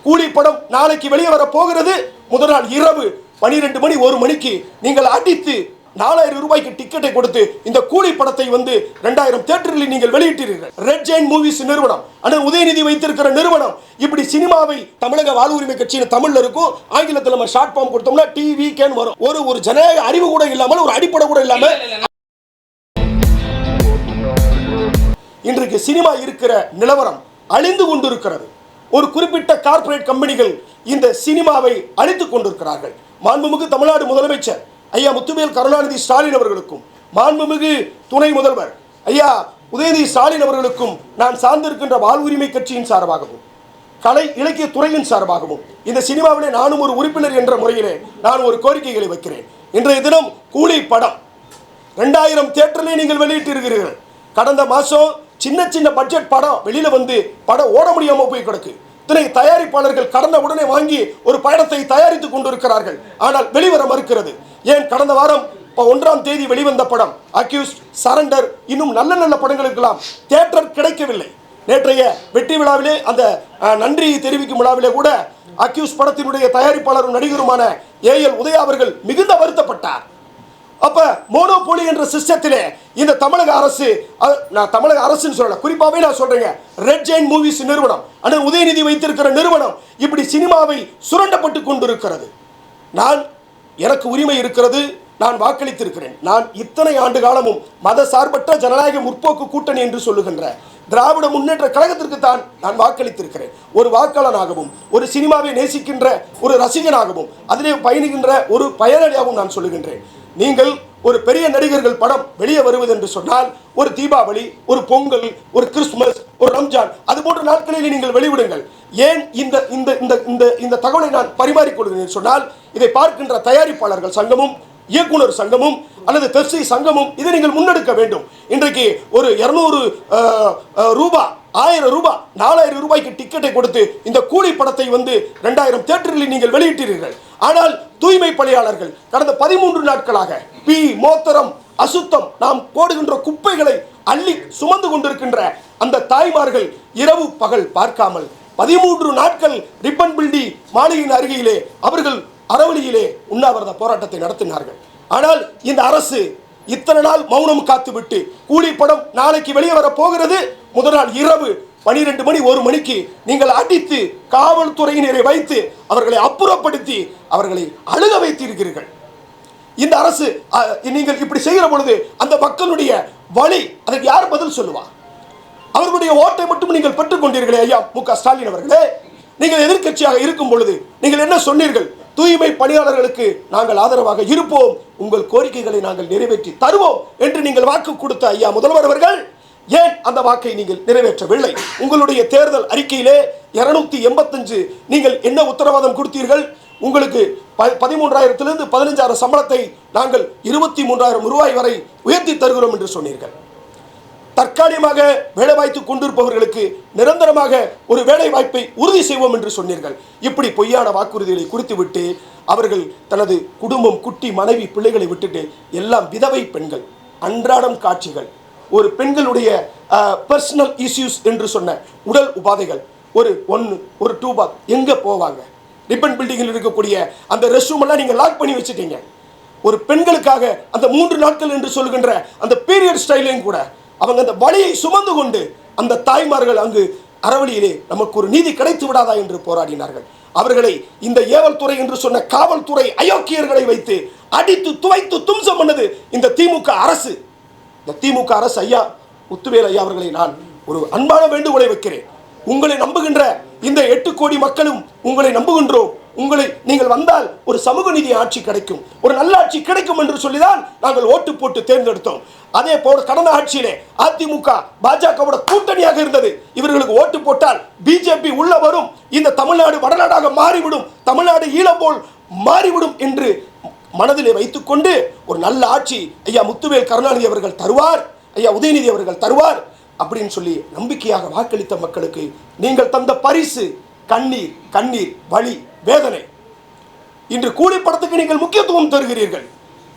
கூலி படம் நாளைக்கு வெளியே வர போகிறது. முதல் நாள் இரவு 12 மணி 1 மணிக்கு நீங்கள் அடித்து 4000 ரூபாய்க்கு டிக்கெட்டை கொடுத்து இந்த கூலி படத்தை 2000 தியேட்டரில் நீங்கள் வெளியிட்டீர்கள். ரெட் ஜெயின் மூவிஸ் நிறுவனம், அண்ணன் உதயநிதி வைத்திருக்கிற நிறுவனம். இப்படி சினிமாவை தமிழக வாழ்வுரிமை கட்சியின் தமிழ்ல இருக்கும், ஆங்கிலத்தில் நம்ம ஷார்ட் ஃபார்ம் கொடுத்தோம்னா டிவிகேன்னு வரும். ஒரு ஜனநாயக அறிவு கூட இல்லாமல், ஒரு அடிப்படை கூட இல்லாமல் இன்றைக்கு சினிமா இருக்கிற நிலவரம் அழிந்து கொண்டிருக்கிறது. ஒரு குறிப்பிட்ட கார்ப்பரேட் கம்பெனிகள் இந்த சினிமாவை அழித்துக் கொண்டிருக்கிறார்கள். மாண்புமிகு தமிழ்நாடு முதலமைச்சர் ஐயா முத்துவேல் கருணாநிதி ஸ்டாலின் அவர்களுக்கும், மாண்புமிகு துணை முதல்வர் ஐயா உதயநிதி ஸ்டாலின் அவர்களுக்கும் நான் சார்ந்திருக்கின்ற வாழ்வுரிமை கட்சியின் சார்பாகவும் கலை இலக்கிய துறையின் சார்பாகவும் இந்த சினிமாவிலே நானும் ஒரு உறுப்பினர் என்ற முறையிலே நான் ஒரு கோரிக்கைகளை வைக்கிறேன். இன்றைய தினம் கூலி படம் 2000 தியேட்டரிலே நீங்கள் வெளியிட்டிருக்கிறீர்கள். கடந்த மாதம் சின்ன பட்ஜெட் படம் வெளியில படம் ஓட முடியாம போய் கிடக்கு. இத்தனை தயாரிப்பாளர்கள் கடந்த உடனே வாங்கி ஒரு படத்தை தயாரித்துக் கொண்டிருக்கிறார்கள். ஆனால் வெளிவர மறுக்கிறது. ஏன்? கடந்த வாரம் 1ஆம் தேதி வெளிவந்த படம் அக்யூஸ்ட், சரண்டர், இன்னும் நல்ல படங்களுக்கெல்லாம் தியேட்டர் கிடைக்கவில்லை. நேற்றைய வெற்றி விழாவிலே, அந்த நன்றி தெரிவிக்கும் விழாவிலே கூட அக்யூஸ்ட் படத்தினுடைய தயாரிப்பாளரும் நடிகருமான AL உதயா அவர்கள் மிகுந்த வருத்தப்பட்டார். அப்ப மோனோபோலி என்ற சிஸ்டத்திலே இந்த தமிழக அரசு, நான் தமிழக அரசுன்னு சொல்லல, குறிப்பாகவே நான் சொல்றேங்க, ரெட் ஜெயின் மூவிஸ் நிறுவனம், அண்ணன் உதயநிதி வைத்திருக்கிற நிறுவனம் இப்படி சினிமாவை சுரண்டப்பட்டு கொண்டிருக்கிறது. எனக்கு உரிமை இருக்கிறது, நான் வாக்களித்திருக்கிறேன். நான் இத்தனை ஆண்டு காலமும் மத சார்பற்ற ஜனநாயக முற்போக்கு கூட்டணி என்று சொல்லுகின்ற திராவிட முன்னேற்ற கழகத்திற்கு தான் நான் வாக்களித்திருக்கிறேன். ஒரு வாக்காளனாகவும், ஒரு சினிமாவை நேசிக்கின்ற ஒரு ரசிகனாகவும், அதிலே பயணிக்கின்ற ஒரு பயனாளியாகவும் நான் சொல்லுகின்றேன். நீங்கள் ஒரு பெரிய நடிகர்கள் படம் வெளியே வருவது என்று சொன்னால், ஒரு தீபாவளி, ஒரு பொங்கல், ஒரு கிறிஸ்துமஸ், ஒரு ரம்ஜான், அது போன்ற நாட்களில் நீங்கள் வெளிவிடுங்கள். ஏன் இந்த தகவலை நான் பரிமாறிக்கொள்கிறேன் சொன்னால், இதை பார்க்கின்ற தயாரிப்பாளர்கள் சங்கமும், இயக்குனர் சங்கமும் அல்லது பெப்சி சங்கமும் இதை நீங்கள் முன்னெடுக்க வேண்டும். இன்றைக்கு ஒரு 200 ரூபாய், 1000 ரூபாய், 4000 ரூபாய்க்கு டிக்கெட்டை கொடுத்து இந்த கூலி படத்தை 2000 தியேட்டரில் நீங்கள் வெளியிட்டீர்கள். ஆனால் தூய்மை பணியாளர்கள் கடந்த 13 நாட்களாக மோத்திரம், அசுத்தம், நாம் போடுகின்ற குப்பைகளை அள்ளி சுமந்து கொண்டிருக்கின்ற அந்த தாய்மார்கள் இரவு பகல் பார்க்காமல் 13 நாட்கள் ரிப்பன் பில்டி மாளிகையின் அருகிலே அவர்கள் அறவழியிலே உண்ணாவிரத போராட்டத்தை நடத்தினார்கள். ஆனால் இந்த அரசு இத்தனை நாள் மௌனம் காத்துவிட்டு கூலி படம் நாளைக்கு வெளியே வர போகிறது. முதல் நாள் இரவு 12 மணி 1 மணிக்கு நீங்கள் அடித்து காவல்துறையினரை வைத்து அவர்களை அப்புறப்படுத்தி அவர்களை அழுக வைத்திருக்கிறீர்கள். இந்த அரசு நீங்கள் இப்படி செய்கிற பொழுது அந்த மக்களுடைய வழி, அதற்கு யார் பதில் சொல்லுவா? அவர்களுடைய ஓட்டை மட்டும் நீங்கள் பெற்றுக் கொண்டீர்களே ஐயா மு.க. ஸ்டாலின் அவர்களே. நீங்கள் எதிர்க்கட்சியாக இருக்கும் பொழுது நீங்கள் என்ன சொன்னீர்கள்? தூய்மை பணியாளர்களுக்கு நாங்கள் ஆதரவாக இருப்போம், உங்கள் கோரிக்கைகளை நாங்கள் நிறைவேற்றி தருவோம் என்று நீங்கள் வாக்கு கொடுத்த ஐயா முதல்வர் அவர்கள் ஏன் அந்த வாக்கை நீங்கள் நிறைவேற்றவில்லை? உங்களுடைய தேர்தல் அறிக்கையிலே 285 நீங்கள் என்ன உத்தரவாதம் கொடுத்தீர்கள்? உங்களுக்கு 13,000 15,000 சம்பளத்தை நாங்கள் 23,000 ரூபாய் வரை உயர்த்தி தருகிறோம் என்று சொன்னீர்கள். தற்காலிகமாக வேலை வாய்த்து கொண்டிருப்பவர்களுக்கு நிரந்தரமாக ஒரு வேலை வாய்ப்பை உறுதி செய்வோம் என்று சொன்னீர்கள். இப்படி பொய்யான வாக்குறுதிகளை குறித்துவிட்டு அவர்கள் தனது குடும்பம், குட்டி, மனைவி, பிள்ளைகளை விட்டுட்டு எல்லாம் விதவை பெண்கள், அன்றாடம் காட்சிகள், ஒரு பெண்களுடைய பர்சனல் இஷ்யூஸ் என்று சொன்ன உடல் உபாதைகள், ஒரு 2 பாத் எங்கே போவாங்க? ரிப்பன் பில்டிங்கில் இருக்கக்கூடிய அந்த ரெஸ்ட் ரூம் எல்லாம் நீங்கள் லாக் பண்ணி வச்சுட்டீங்க. ஒரு பெண்களுக்காக அந்த 3 நாட்கள் என்று சொல்கின்ற அந்த பீரியட் ஸ்டைலையும் கூட அவங்க அந்த வலியை சுமந்து கொண்டு அந்த தாய்மார்கள் அங்கு அறவழியிலே நமக்கு ஒரு நீதி கிடைத்து விடாதா என்று போராடினார்கள். அவர்களை இந்த ஏவல் துறை என்று சொன்ன காவல்துறை அயோக்கியர்களை வைத்து அடித்து துவைத்து தும்சம் பண்ணது இந்த திமுக அரசு. இந்த திமுக அரசு ஐயா முத்துவேல் ஐயா அவர்களை நான் ஒரு அன்பான வேண்டுகோளை வைக்கிறேன். உங்களை நம்புகின்ற இந்த 8 கோடி மக்களும் உங்களை நம்புகின்றோம். நீங்கள் வந்தால் ஒரு சமூக நீதி ஆட்சி கிடைக்கும், ஒரு நல்ல ஆட்சி கிடைக்கும் என்று சொல்லிதான் நாங்கள் ஓட்டு போட்டு தேர்ந்தெடுத்தோம். அதே போல கடந்த ஆட்சியிலே அதிமுக பாஜகவோட கூட்டணியாக இருந்தது. இவர்களுக்கு ஓட்டு போட்டால் பிஜேபி உள்ள வரும், இந்த தமிழ்நாடு வடநாடாக மாறிவிடும், தமிழ்நாடு ஈழம் போல் மாறிவிடும் என்று மனதிலே வைத்துக்கொண்டு ஒரு நல்ல ஆட்சி ஐயா முத்துவேல் கருணாநிதி அவர்கள் தருவார், ஐயா உதயநிதி அவர்கள் தருவார் அப்படின்னு சொல்லி நம்பிக்கையாக வாக்களித்த மக்களுக்கு நீங்கள் தந்த பரிசு கண்ணீர், கண்ணீர், வலி, வேதனை. இன்று கூலி படத்துக்கு நீங்கள் முக்கியத்துவம் தருகிறீர்கள்.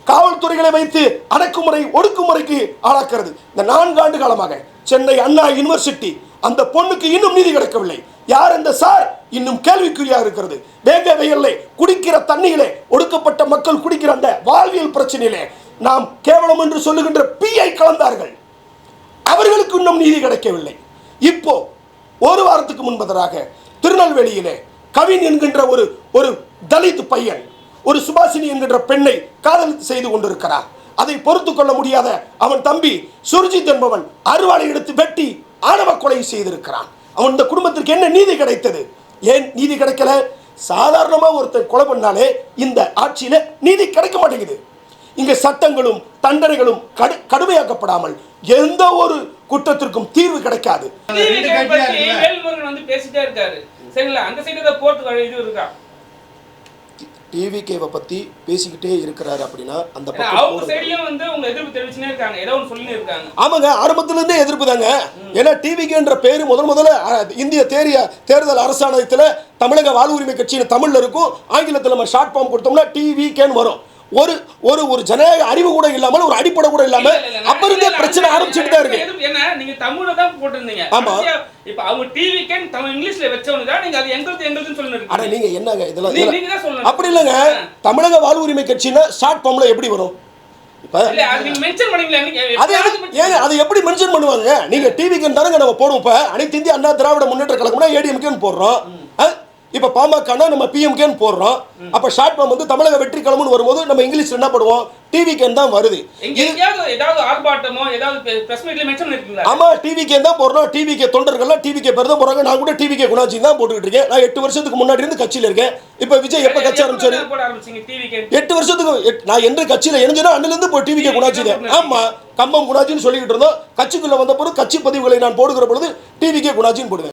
காவல்துறைகளை வைத்து அடக்குமுறை, ஒடுக்குமுறைக்கு ஆளாக்கிறது. இந்த 4 ஆண்டு காலமாக சென்னை அண்ணா யூனிவர்சிட்டி அந்த பொண்ணுக்கு இன்னும் நீதி கிடைக்கவில்லை. யார் அந்த சார் இன்னும் கேள்விக்குறியாக இருக்கிறது. வேங்க வெயிலே குடிக்கிற தண்ணியிலே ஒடுக்கப்பட்ட மக்கள் குடிக்கிற அந்த வாழ்வியல் பிரச்சனையிலே நாம் கேவலம் என்று சொல்லுகின்ற பீயை கலந்தார்கள். அவர்களுக்கு இன்னும் நீதி கிடைக்கவில்லை. இப்போ ஒரு வாரத்துக்கு முன்பதாக திருநெல்வேலியிலே கவின் என்கின்ற ஒரு தலித் பையன் ஒரு சுபாஷினி என்கின்ற பெண்ணை காதல் செய்து கொண்டிருக்கிறார். அதை பொறுத்து கொள்ள முடியாத அவன் தம்பி சுர்ஜித் என்பவன் அறுவாளை எடுத்து வெட்டி ஆணவ கொலை செய்திருக்கிறான். அவன் இந்த குடும்பத்திற்கு என்ன நீதி கிடைத்தது? ஏன் நீதி கிடைக்கல? சாதாரணமாக ஒருத்தர் கொலை பண்ணாலே இந்த ஆட்சியில நீதி கிடைக்க மாட்டேங்குது. இங்க சட்டங்களும் தண்டனைகளும் கடுமையாக்கப்படாமல் எந்த ஒரு குற்றத்திற்கும் தீர்வு கிடைக்காது. டிவிகேவை பத்தி பேசிக்கிட்டே இருக்கிறாரு அப்படின்னா அந்த ஆமாங்க, ஆரம்பத்துல இருந்தே எதிர்ப்பு தாங்க. ஏன்னா டிவிகேன்ற பேரு முதல்ல இந்திய தேர்தல் அரசாணையத்துல தமிழக வாழ்வுரிமை கட்சியின் தமிழ்ல இருக்கும், ஆங்கிலத்தில் நம்ம ஷார்ட் ஃபார்ம் கொடுத்தோம்னா டிவிகேன்னு வரும். ஒரு ஒரு ஒரு ஜனநாயக அறிவு கூட இல்லாமல், ஒரு அடிப்படை கூட இல்லாம அப்ப இருந்தே பிரச்சனை ஆரம்பிச்சுட்டு தான் இருக்கு. ஏன்னா நீங்க தமிழ்ல தான் போட்டுருந்தீங்க. ஆமா, இப்ப அவங்க டிவிகேன் தமிழ் இங்கிலீஷ்ல வெச்சவங்க தான் நீங்க அது எங்களுதுன்னு சொல்லுங்க. அட நீங்க என்னங்க இதெல்லாம் நீங்க தான் சொல்லணும். அப்படி இல்லங்க, தமிழக வாழ்வுரிமை கட்சினா ஷார்ட் ஃபார்ம்ல எப்படி வரும்? இப்ப இல்ல அது நீங்க மென்ஷன் பண்ணீங்களா? அது எப்படி மென்ஷன் பண்ணுவாங்க? நீங்க டிவிகேன் தானங்க நம்ம போடுவோம். இப்ப அனைத்து இந்திய அண்ணா திராவிட முன்னேற்ற கழகம்னா ஏடிஎம்கேன்னு போடுறோம். இப்ப பாமகனா நம்ம பிஎம்கேன்னு போடுறோம். அப்ப ஷார்ட் ஃபார்ம் வந்து தமிழக வெற்றி கழகம்னு வரும்போது நம்ம இங்கிலீஷ்ல என்ன பண்ணுவோம்? டிவிகேன் தான் வருது. ஏதாவது ஆர்ப்பாட்டமோ ஏதாவது பிரஸ் மீட்ல மென்ஷன் பண்ணிருக்கீங்களா? ஆமா, டிவிகேன் தான் போடுறோம். டிவிகே தொண்டர்கள்லாம் டிவிகே பேர் தான் போறாங்க. நான் கூட டிவிகே குணாஜி தான் போட்டுக்கிட்டு இருக்கேன். நான் 8 வருஷத்துக்கு முன்னாடி இருந்து கட்சியில இருக்கேன். இப்ப விஜய் எப்ப கட்சி ஆரம்பிச்சாரு? 8 வருஷத்துக்கு நான் எந்த கட்சியில இணைஞ்சனோ அன்னில இருந்து போய் டிவிகே குணாஜி தான். ஆமா, கம்பம் குணாஜின்னு சொல்லிக்கிட்டு இருந்தோம். கட்சிக்குள்ள வந்த பொழுது கட்சி பதிவுகளை நான் போடுகிற பொழுது டிவிகே குணாஜின்னு போடுவேன்.